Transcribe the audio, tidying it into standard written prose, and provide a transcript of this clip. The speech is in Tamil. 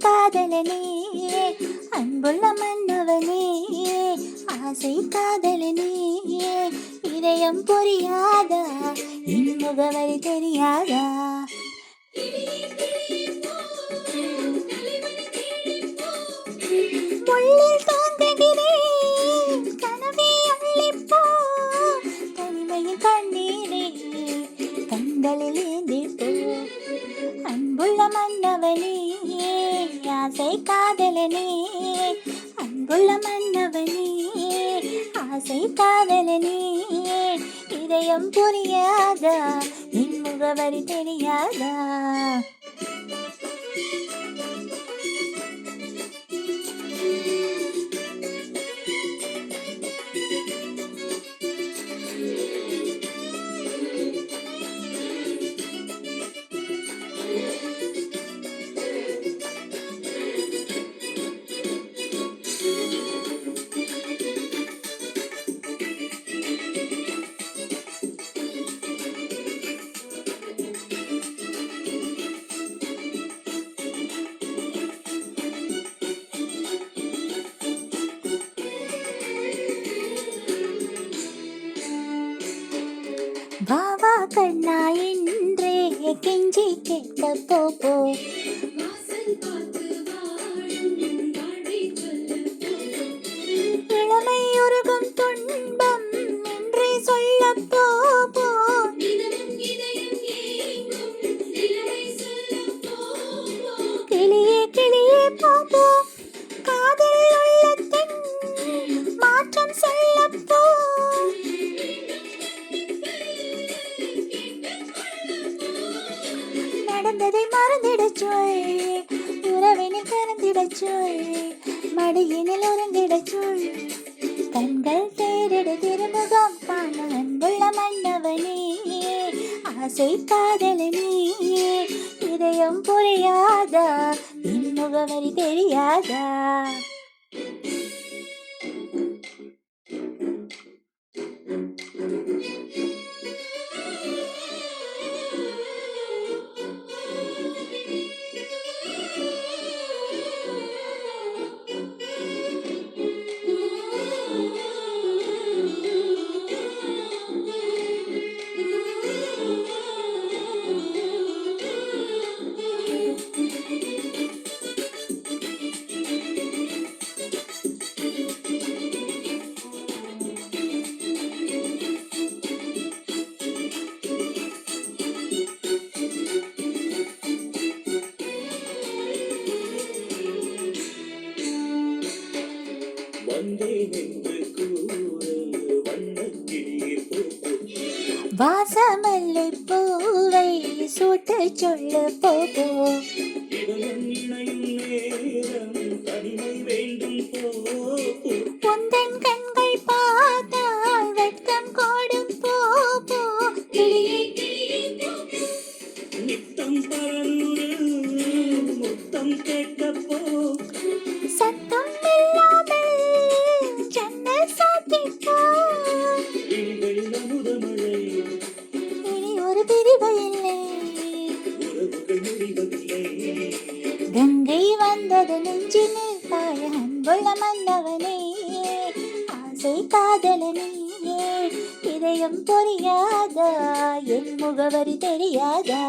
காதலனே அன்புள்ள மன்னவனே ஆசை காதலனே இதயம் புரியாதா என் முகவரி தெரியாதா முள்ளில் தாங்குகிறேன் கனவே அள்ளிப்போ தனிமையின் கண்ணீரே கண்களில் ஏந்திப்போ அன்புள்ள மன்னவனே ஆசை காதலனே அன்புள்ள மன்னவனே ஆசை காதலனே இதயம் புரியாதா என் முகவரி தெரியாதா வாவா கண்ணா என்றே கெஞ்சி கேட்க போ இளமை உருகும் துன்பம் என்றே சொல்ல போ கிளியே கிளியே போ காதல் உள்ளத்தின் மாற்றம் சொல்ல போ நடந்ததை மறந்திடச் சொல் உறவினில் கலந்திடச் சொல் மடியினில் உறங்கிடச் சொல் கண்கள் தேரிட திருமுகம் காண அன்புள்ள மன்னவனே ஆசை காதலனே இதயம் புரியாதா என் முகவரி தெரியாதா வாசமல்லை பூவை சூட்ட சொல்லு போகோ பொந்தன் கண்கள் பார்த்தால் வெட்கம் கோடும் போ நித்தம் முத்தம் கேட்கப்போ சத்தம் இல்லாமல் ஜன்னல் சாத்திப்போ இனி ஒரு பிரிவு இல்லை கங்கை வந்தது நெஞ்சினில் பாய அன்புள்ள மன்னவனே ஆசை காதலனே இதயம் புரியாதா என் முகவரி தெரியாதா